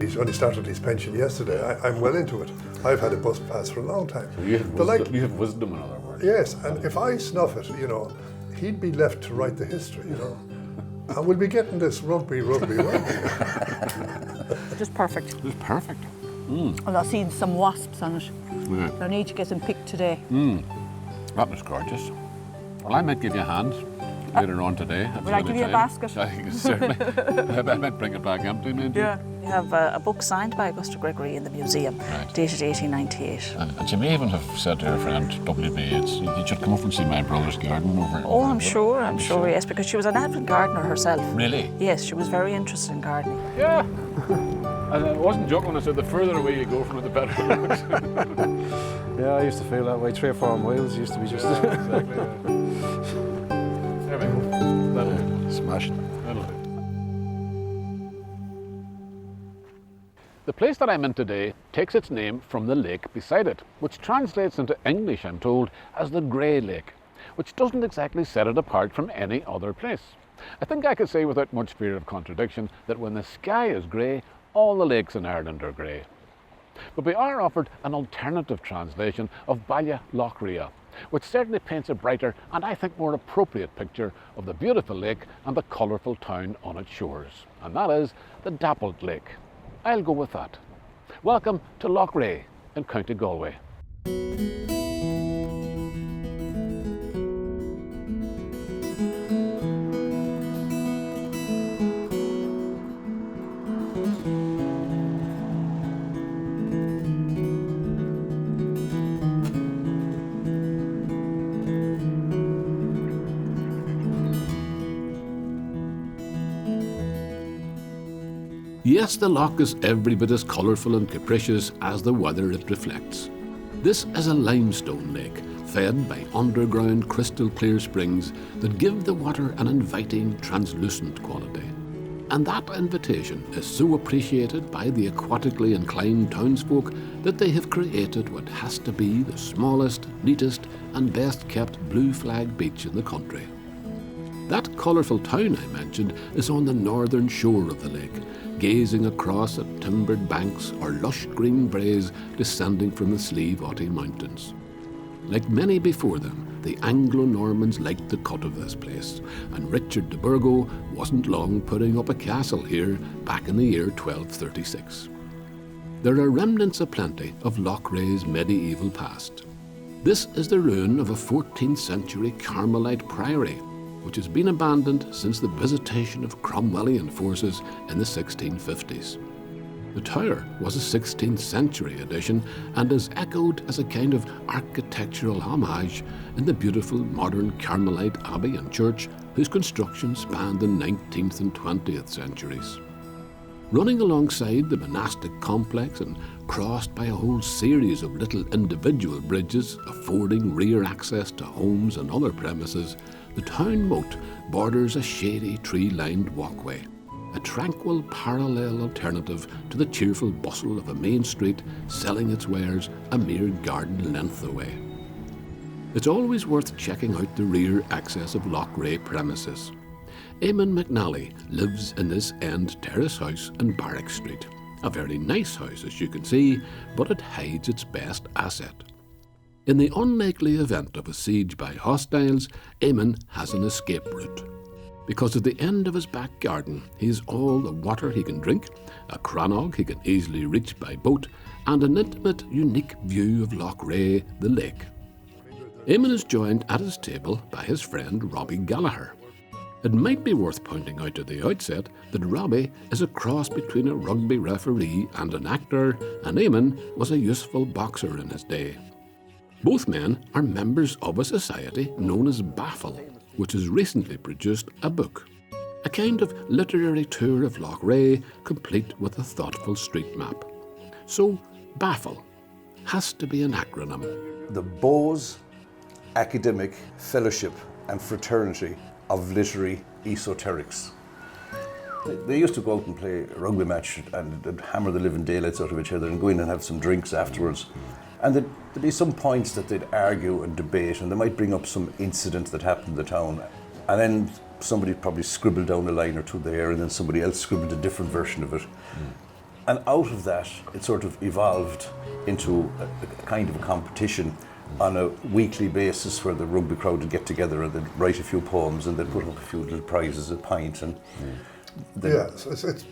He's only started his pension yesterday. I'm well into it. I've had a bus pass for a long time. So you have wisdom, in other words. Yes, and if I snuff it, he'd be left to write the history, And we'll be getting this rugby. Just perfect. It's perfect. And I've seen some wasps on it. Yeah. I need to get them picked today. That was gorgeous. Well, I might give you a hand later on today. Will I give you a basket? I think certainly. I might bring it back empty, maybe. Yeah. We have a book signed by Augusta Gregory in the museum, dated 1898. And you may even have said to your friend WB, you should come over and see my brother's garden over. Oh, I'm sure, yes, because she was an avid gardener herself. Really? Yes, she was very interested in gardening. Yeah. I wasn't joking when I said the further away you go from it, the better it looks. Yeah, I used to feel that way. 3 or 4 miles used to be just... Exactly. There we go. That'll do. Smashing. That'll do. The place that I'm in today takes its name from the lake beside it, which translates into English, I'm told, as the Grey Lake, which doesn't exactly set it apart from any other place. I think I could say without much fear of contradiction that when the sky is grey, all the lakes in Ireland are grey. But we are offered an alternative translation of Baile Loughrea, which certainly paints a brighter and I think more appropriate picture of the beautiful lake and the colourful town on its shores, and that is the Dappled Lake. I'll go with that. Welcome to Loughrea in County Galway. Yes, the loch is every bit as colourful and capricious as the weather it reflects. This is a limestone lake, fed by underground crystal clear springs that give the water an inviting, translucent quality. And that invitation is so appreciated by the aquatically inclined townsfolk that they have created what has to be the smallest, neatest and best kept blue flag beach in the country. That colourful town I mentioned is on the northern shore of the lake, gazing across at timbered banks or lush green braes descending from the Slieve-Otty Mountains. Like many before them, the Anglo-Normans liked the cut of this place, and Richard de Burgo wasn't long putting up a castle here back in the year 1236. There are remnants aplenty of Loughrea's medieval past. This is the ruin of a 14th century Carmelite priory, which has been abandoned since the visitation of Cromwellian forces in the 1650s. The tower was a 16th century addition and is echoed as a kind of architectural homage in the beautiful modern Carmelite abbey and church whose construction spanned the 19th and 20th centuries. Running alongside the monastic complex and crossed by a whole series of little individual bridges affording rear access to homes and other premises, the town moat borders a shady tree-lined walkway, a tranquil parallel alternative to the cheerful bustle of a main street selling its wares a mere garden length away. It's always worth checking out the rear access of Loughrea premises. Eamon McNally lives in this end terrace house in Barrack Street. A very nice house, as you can see, but it hides its best asset. In the unlikely event of a siege by hostiles, Eamon has an escape route. Because at the end of his back garden, he has all the water he can drink, a crannog he can easily reach by boat, and an intimate, unique view of Loughrea, the lake. Eamon is joined at his table by his friend Robbie Gallagher. It might be worth pointing out at the outset that Robbie is a cross between a rugby referee and an actor, and Eamon was a useful boxer in his day. Both men are members of a society known as Baffle, which has recently produced a book, a kind of literary tour of Loughrea, complete with a thoughtful street map. So, Baffle has to be an acronym. The Bose Academic Fellowship and Fraternity of Literary Esoterics. They used to go out and play a rugby match and they'd hammer the living daylights out of each other and go in and have some drinks afterwards. And there'd be some points that they'd argue and debate, and they might bring up some incident that happened in the town. And then somebody probably scribbled down a line or two there, and then somebody else scribbled a different version of it. And out of that, it sort of evolved into a kind of a competition on a weekly basis where the rugby crowd would get together and they'd write a few poems and they'd put up a few little prizes, a pint, and So it's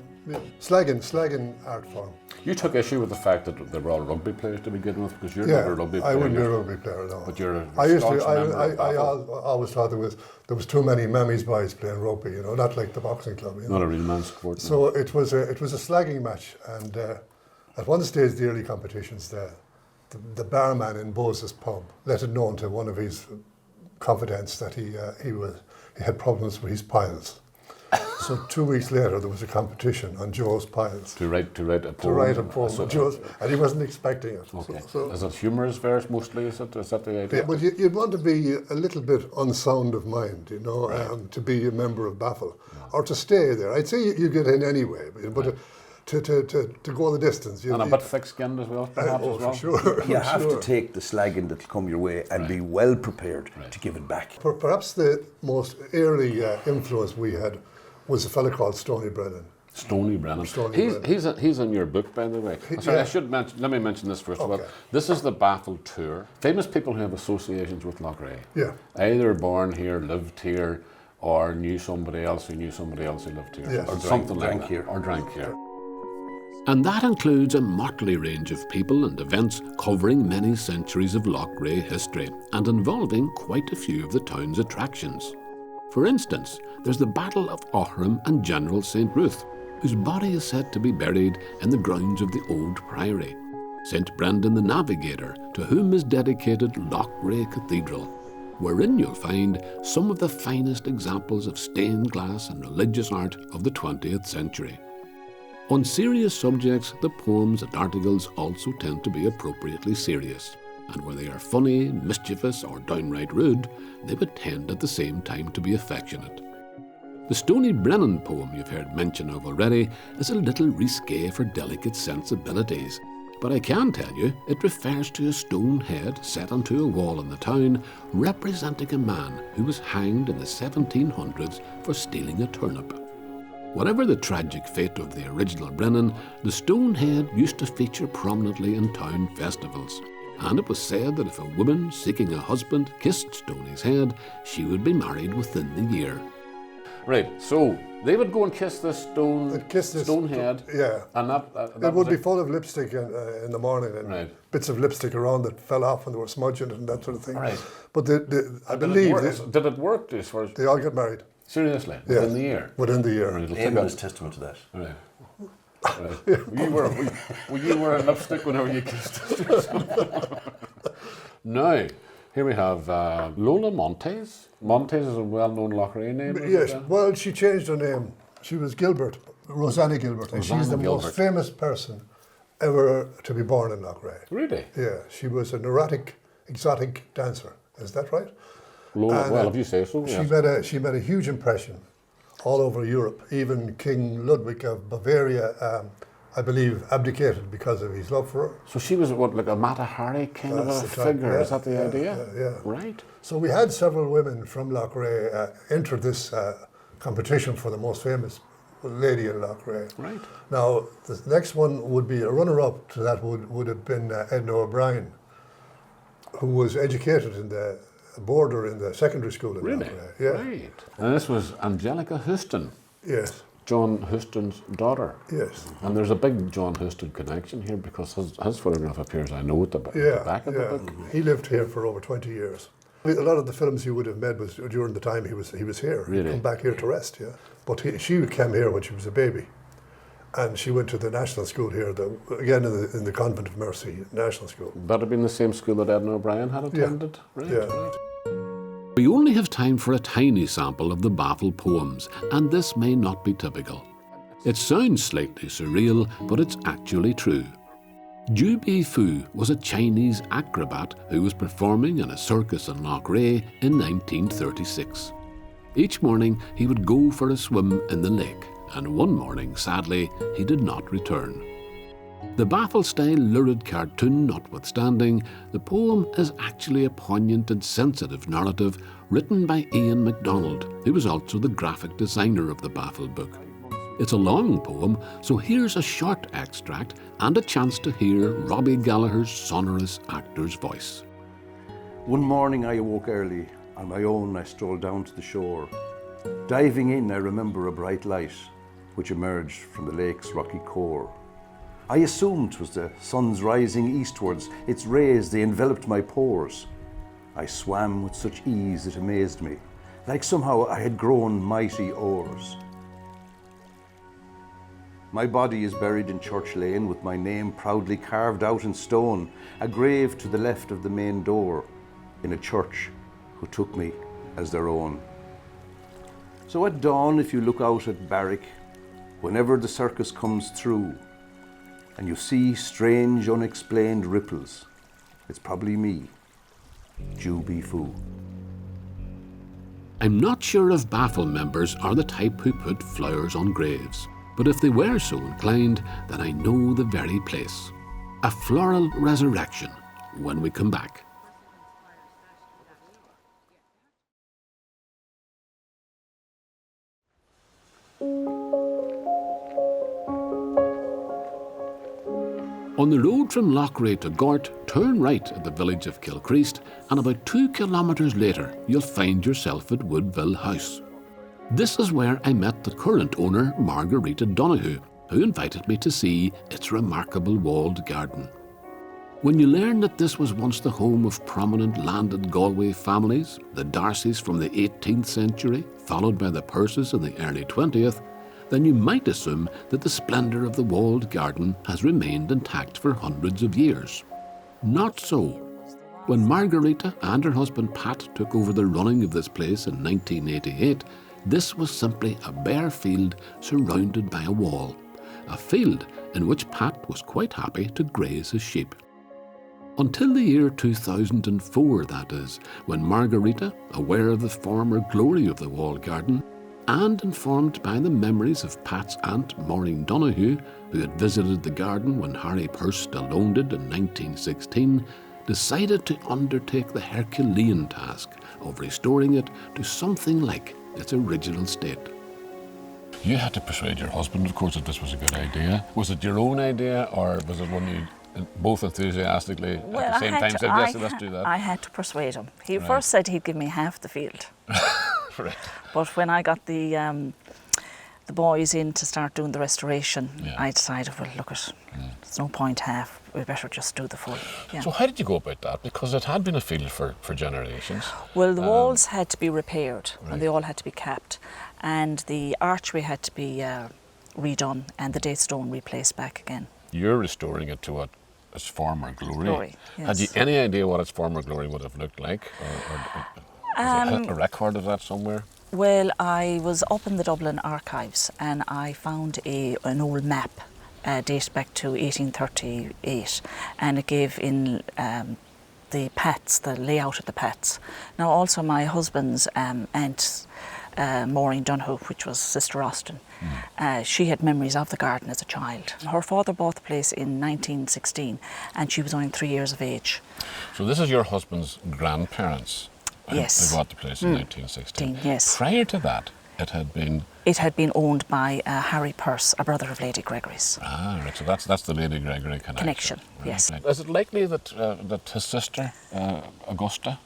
slagging art form. You took issue with the fact that they were all rugby players to begin with, because you're Yeah, not a rugby player. I wouldn't be a rugby player, no. But you're a I used to. staunch member of I Baffle. always thought there was too many mammy's boys playing rugby. You know, not like the boxing club. You know? Not a real man's sport. no. So it was a slagging match, and at one stage, the early competitions, the barman in Bose's pub let it known to one of his confidants that he had problems with his piles. So 2 weeks later, there was a competition on Joe's piles. To write a poem. To write a poem, So- Joe's, and he wasn't expecting it. Okay. So, Is it humorous verse mostly? Is that the idea? yeah, but you'd want to be a little bit unsound of mind, you know, to be a member of Baffle, or to stay there. I'd say you get in anyway, but to go the distance. And a bit thick-skinned as well, perhaps, Oh, as well? for sure. you for have sure. to take the slagging that'll come your way and be well prepared to give it back. Perhaps the most early influence we had was a fella called Stony Brennan. Stony Brennan. Stony He's in your book, by the way. Sorry, yeah. I should mention. Let me mention this first of all. Okay. This is the Baffle tour. Famous people who have associations with Loughrea. Yeah. Either born here, lived here, or knew somebody else who knew somebody else who lived here, Yes. or Or something like drank that, here. or drank here. And that includes a motley range of people and events covering many centuries of Loughrea history and involving quite a few of the town's attractions. For instance, there's the Battle of Aughrim and General St. Ruth, whose body is said to be buried in the grounds of the old priory. St. Brendan the Navigator, to whom is dedicated Loughrea Cathedral, wherein you'll find some of the finest examples of stained glass and religious art of the 20th century. On serious subjects, the poems and articles also tend to be appropriately serious, and where they are funny, mischievous, or downright rude, they would tend at the same time to be affectionate. The Stony Brennan poem you've heard mention of already is a little risque for delicate sensibilities, but I can tell you it refers to a stone head set onto a wall in the town representing a man who was hanged in the 1700s for stealing a turnip. Whatever the tragic fate of the original Brennan, the stone head used to feature prominently in town festivals, and it was said that if a woman seeking a husband kissed Stoney's head, she would be married within the year. Right, so they would go and kiss this They'd kiss this stone head, Yeah. and that It was would be full of lipstick in the morning, and Right. bits of lipstick around that fell off when they were smudging it and that sort of thing. Right. But I believe Did it work as far as they all get married. seriously Yeah. within the year? Within the year. Right, it'll take Amen a- is testament to that. Right. Were you wearing lipstick whenever you kissed us? Now, here we have Lola Montes. Montes is a well-known Loughrea name. is Yes, it? well, she changed her name. She was Gilbert, Rosanna Gilbert, and she's Rosanna the Gilbert. most famous person ever to be born in Loughrea. Really? Yeah, she was an erotic, exotic dancer. Is that right? Lola, And, well, if you say so, yes. She made a huge impression all over Europe. Even King Ludwig of Bavaria, I believe, abdicated because of his love for her. So she was what, like a Mata Hari kind of a That's the type, figure? yeah, Is that the yeah, idea? yeah. Right. So we had several women from Loughrea enter this competition for the most famous lady in Loughrea. Right. Now, the next one would be a runner-up to that would have been Edna O'Brien, who was educated in the border in the secondary school in Really? Loughrea. Yeah. Right. And this was Angelica Houston, Yes. John Houston's daughter. Yes. And there's a big John Houston connection here because his photograph appears, I know, at the Yeah. back of yeah. the book. He lived here for over 20 years. I mean, a lot of the films you would have made was during the time he was here. Really? He'd come back here to rest, yeah. But she came here when she was a baby. And she went to the national school here, again in the Convent of Mercy National School. That had been the same school that Edna O'Brien had Yeah. attended. Right, Yeah. right. We only have time for a tiny sample of the Baffle poems, and this may not be typical. It sounds slightly surreal, but it's actually true. Ju Bi Fu was a Chinese acrobat who was performing in a circus in Loughrea in 1936. Each morning he would go for a swim in the lake, and one morning, sadly, he did not return. The Baffle-style lurid cartoon notwithstanding, the poem is actually a poignant and sensitive narrative written by Ian MacDonald, who was also the graphic designer of the Baffle book. It's a long poem, so here's a short extract and a chance to hear Robbie Gallagher's sonorous actor's voice. One morning I awoke early. On my own I strolled down to the shore. Diving in, I remember a bright light which emerged from the lake's rocky core. I assumed 'twas the sun's rising eastwards. Its rays, they enveloped my pores. I swam with such ease it amazed me, like somehow I had grown mighty oars. My body is buried in Church Lane with my name proudly carved out in stone, a grave to the left of the main door, in a church who took me as their own. So at dawn, if you look out at Barrack, whenever the circus comes through, and you see strange unexplained ripples, it's probably me, Juby Foo. I'm not sure if Baffle members are the type who put flowers on graves, but if they were so inclined, then I know the very place. A floral resurrection when we come back. On the road from Loughrea to Gort, turn right at the village of Kilcreast, and about 2 kilometres later, you'll find yourself at Woodville House. This is where I met the current owner, Margarita Donoghue, who invited me to see its remarkable walled garden. When you learn that this was once the home of prominent landed Galway families, the Darcys from the 18th century, followed by the Perces in the early 20th, then you might assume that the splendour of the walled garden has remained intact for hundreds of years. Not so. When Margarita and her husband Pat took over the running of this place in 1988, this was simply a bare field surrounded by a wall, a field in which Pat was quite happy to graze his sheep. Until the year 2004, that is, when Margarita, aware of the former glory of the walled garden, and informed by the memories of Pat's aunt Maureen Donoghue, who had visited the garden when Harry Perce still owned it in 1916, decided to undertake the Herculean task of restoring it to something like its original state. You had to persuade your husband, of course, that this was a good idea. Was it your own idea, or was it one you both enthusiastically at the same time said, yes, let's do that? I had to persuade him. He first said he'd give me half the field. Right. But when I got the boys in to start doing the restoration, I decided, well, look, there's no point half. We better just do the full. Yeah. So how did you go about that? Because it had been a field for generations. Well, the walls had to be repaired, and they all had to be capped, and the archway had to be redone, and the date stone replaced back again. You're restoring it to what its former glory. Yes. Had you any idea what its former glory would have looked like? Or is there a record of that somewhere? Well, I was up in the Dublin archives and I found an old map dated back to 1838, and it gave in the pats, the layout of the pats. Now also my husband's aunt, Maureen Donoghue, which was Sister Austin, she had memories of the garden as a child. Her father bought the place in 1916 and she was only 3 years of age. So this is your husband's grandparents. Yes. They bought the place in 1916. Yes. Prior to that, it had been... It had been owned by Harry Perce, a brother of Lady Gregory's. Ah, right. So that's the Lady Gregory connection. Right, yes. Right. Is it likely that his sister, Augusta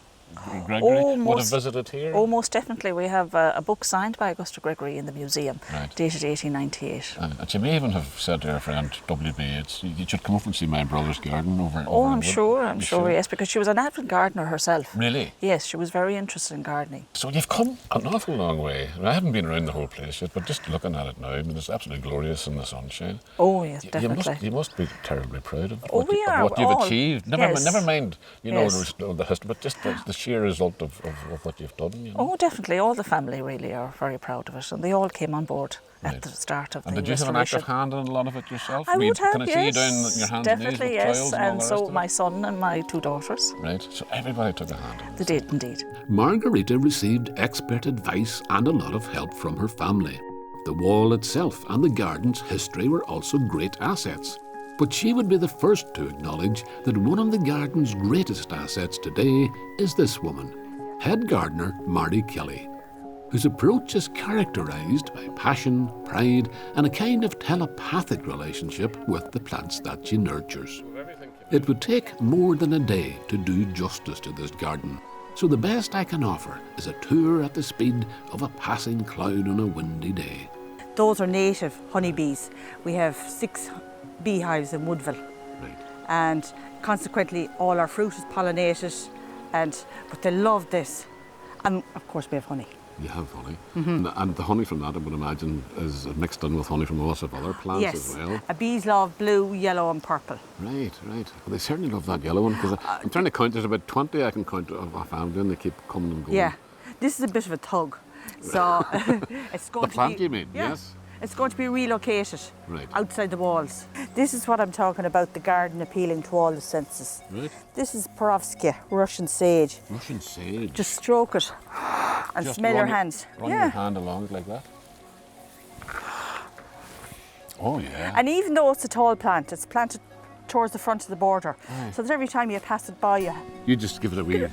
Gregory, would have visited here? Oh, most definitely. We have a book signed by Augusta Gregory in the museum, dated 1898. And she may even have said to her friend W.B., you should come over and see my brother's garden over I'm sure, yes, because she was an avid gardener herself. Really? Yes, she was very interested in gardening. So you've come an awful long way. I haven't been around the whole place yet, but just looking at it now, I mean, it's absolutely glorious in the sunshine. Oh, yes, definitely. You must be terribly proud of what you've achieved. Never mind, the history, but just the sheer result of what you've done. You know? Oh, definitely. All the family really are very proud of it, and they all came on board at the start of the restoration. And did you have an active hand in a lot of it yourself? I would have, Can I see you down your hands and knees with trials and so my son and my 2 daughters. Right, so everybody took a hand. They did indeed. Margarita received expert advice and a lot of help from her family. The wall itself and the garden's history were also great assets. But she would be the first to acknowledge that one of the garden's greatest assets today is this woman, head gardener Mary Kelly, whose approach is characterised by passion, pride, and a kind of telepathic relationship with the plants that she nurtures. It would take more than a day to do justice to this garden, so the best I can offer is a tour at the speed of a passing cloud on a windy day. Those are native honeybees. We have 6 beehives in Woodville. Right. And consequently all our fruit is pollinated, but they love this. And of course we have honey. You have honey. And the honey from that, I would imagine, is mixed in with honey from lots of other plants as well. Yes, bees love blue, yellow and purple. Right. Well, they certainly love that yellow one, because I'm trying to count, there's about 20 I can count of family, and they keep coming and going. Yeah, this is a bit of a tug. So it's going The plant you mean, yes? It's going to be relocated Right. outside the walls. This is what I'm talking about, the garden appealing to all the senses. Right. This is Perovskia, Russian sage. Russian sage. Just stroke it and Just smell your run hands. Run your hand along it like that. Oh, yeah. And even though it's a tall plant, it's planted towards the front of the border. Aye. So that every time you pass it by, You just give it a wee...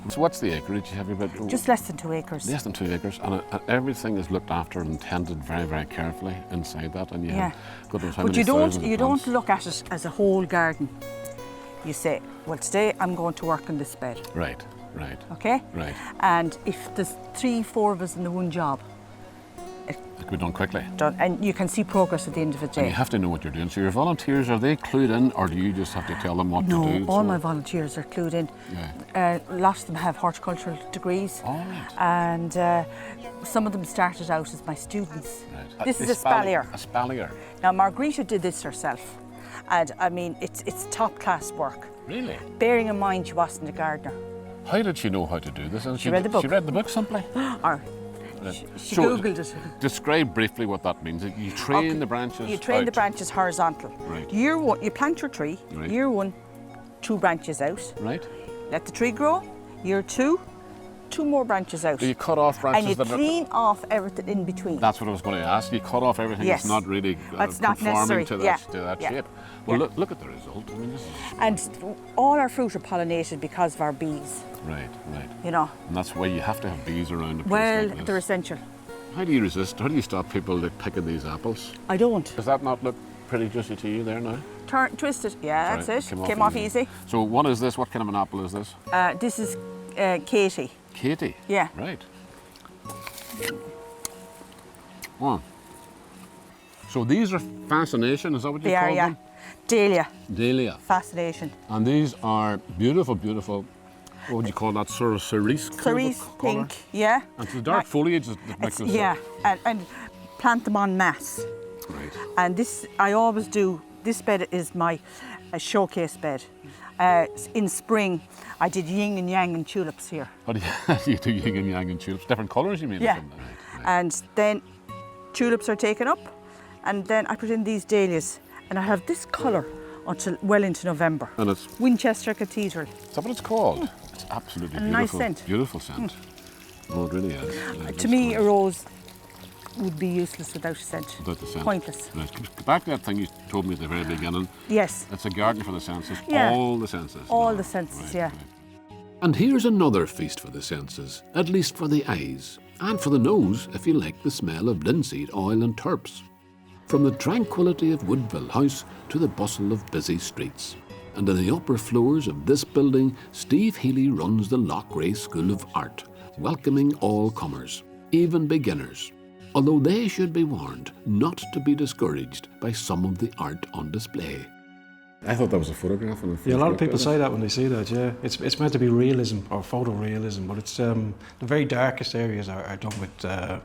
So what's the acreage you have about? just less than 2 acres. Less than 2 acres, and everything is looked after and tended very, very carefully inside that, and you have God knows how But many you don't thousands of plants. look at it as a whole garden. You say, well, today I'm going to work on this bed, Right. okay? Right. And if there's 3-4 of us in the one job, It could be done quickly. done, and you can see progress at the end of the And you day. have to know what you're doing. So your volunteers, are they clued in, or do you just have to tell them what to do? No, all my volunteers are clued in. Yeah. A lot of them have horticultural degrees. All right. And some of them started out as my students. Right. This is a spalier. A spalier. Now, Margarita did this herself. And I mean, it's top class work. Really? Bearing in mind she wasn't a gardener. How did she know how to do this? And She read the book. She read the book simply? Or Right. she So, Googled it. Describe briefly what that means. You train Okay. the branches You train the out. branches horizontal. Right. Year 1, you plant your tree. Right. Year 1, 2 branches out. Right? Let the tree grow. Year 2, 2 more branches out. Do you cut off branches And you that are... clean off everything in between. That's what I was going to ask. You cut off everything Yes. that's not really That's not conforming necessary. to that, Yeah. to that Yeah. shape. Well, Yeah. look at the result. I mean, this is... And all our fruit are pollinated because of our bees, Right. you know. And that's why you have to have bees around a place Well, like this. they're essential. How do you resist? How do you stop people like picking these apples? I don't. Does that not look pretty juicy to you there now? Twist it. Yeah, Right, that's it. Came off easy. So what is this? What kind of an apple is this? This is Katie. Katie? Yeah. Right. Oh. So these are fascination, is that what you They call are, yeah. them? Dahlia. Dahlia. Fascination. And these are beautiful, beautiful, what would you call that, sort of cerise kind of a Cerise colour? pink, yeah. And it's the dark foliage that makes It's, this. yeah, and plant them en masse. Right. And this, I always do, this bed is my showcase bed. In spring, I did yin and yang and tulips here. How do you do yin and yang and tulips? Different colours, you mean? or Yeah. something? Right. And then tulips are taken up, and then I put in these dahlias, and I have this colour until well into November. And it's, Winchester Cathedral. is that what it's called? It's absolutely A beautiful. nice scent. Beautiful scent. Oh, it really is. Yeah, To me, a rose would be useless without a scent. without the scent. Pointless. Right. Go back to that thing you told me at the very beginning. Yes, It's a garden for the senses. Yeah. All the senses. all No. the senses, Right, yeah. right. And here's another feast for the senses, at least for the eyes, and for the nose if you like the smell of linseed oil and turps. From the tranquility of Woodville House to the bustle of busy streets. And in the upper floors of this building, Steve Healy runs the Loughrea School of Art, welcoming all comers, even beginners. Although they should be warned not to be discouraged by some of the art on display. I thought that was a photograph. Yeah, a lot of people say that when they see that, yeah. It's meant to be realism or photorealism, but it's the very darkest areas are done with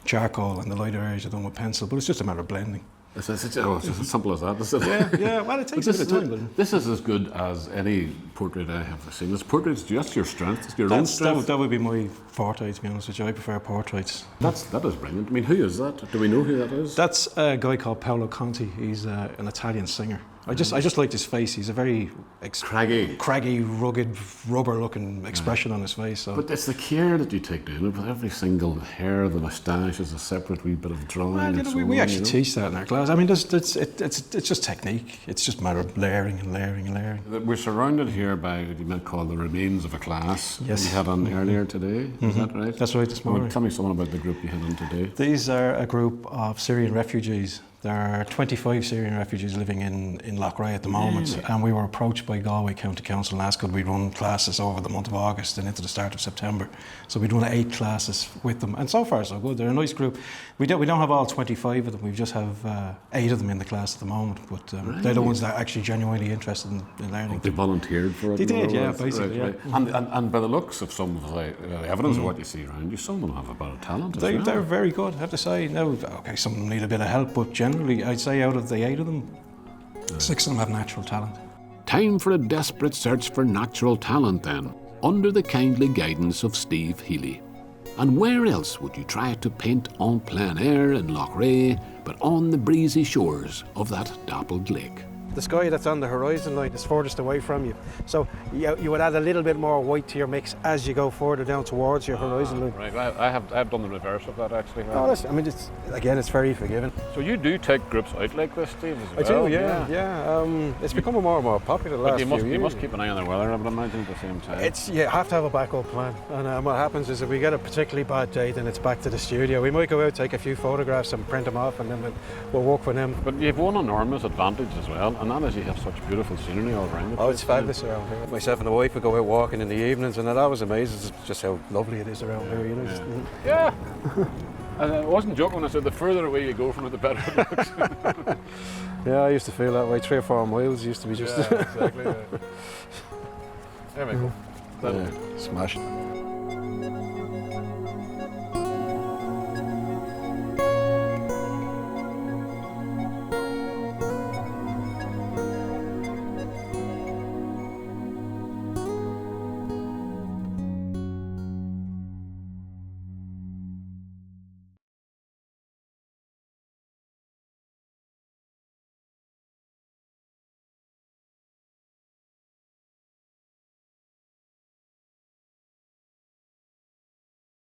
charcoal and the lighter areas are done with pencil, but it's just a matter of blending. It's just as simple as that, is it? Yeah, well, it takes a bit of time, but This is as good as any portrait I have seen. This portrait's just your strength, it's your own strength. that would be my forte, to be honest with you. I prefer portraits. That is brilliant. I mean, who is that? Do we know who that is? That's a guy called Paolo Conti. He's an Italian singer, I just liked his face. He's a very craggy, rugged, rubber-looking expression on his face. So. But it's the care that you take down it. With every single hair, the moustache is a separate wee bit of drawing. Well, you know, we actually teach that in our class. I mean, it's just technique. It's just a matter of layering and layering and layering. We're surrounded here by what you might call the remains of a class yes. we had on earlier today. Is that right? That's right, this morning. Tell me something about the group you had on today. These are a group of Syrian refugees. There are 25 Syrian refugees living in Loughrea at the moment, and we were approached by Galway County Council and asked could we run classes over the month of August and into the start of September. So we'd run 8 classes with them, and so far so good. They're a nice group. We don't have all 25 of them. We just have 8 of them in the class at the moment, but they're the ones that are actually genuinely interested in learning. They volunteered for it. They did, yeah, basically. Right. And by the looks of some of the evidence of what you see around you, some of them have a bit of talent. They're very good, I have to say. Now, okay, some of them need a bit of help, but generally, I'd say out of the 8 of them, 6 of them have natural talent. Time for a desperate search for natural talent then, under the kindly guidance of Steve Healy. And where else would you try to paint en plein air in Loughrea but on the breezy shores of that dappled lake? The sky that's on the horizon line is furthest away from you. So you would add a little bit more white to your mix as you go further down towards your horizon line. Right, I've done the reverse of that actually. No, I mean, it's very forgiving. So you do take groups out like this, Steve, as I well? do, yeah. It's becoming more and more popular the last few years. You must keep an eye on the weather, I would imagine, at the same time. You have to have a backup plan. And what happens is if we get a particularly bad day, then it's back to the studio. We might go out, take a few photographs and print them off, and then we'll work with them. But you've one enormous advantage as well, and that is you have such beautiful scenery all around the place. Oh, it's fabulous around here. Myself and the wife would go out walking in the evenings, and it always amazes us just how lovely it is around here, you know. Yeah. I wasn't joking when I said the further away you go from it, the better it looks. Yeah, I used to feel that way. 3 or 4 miles used to be just... Yeah, exactly. Yeah. There we go. Smash it.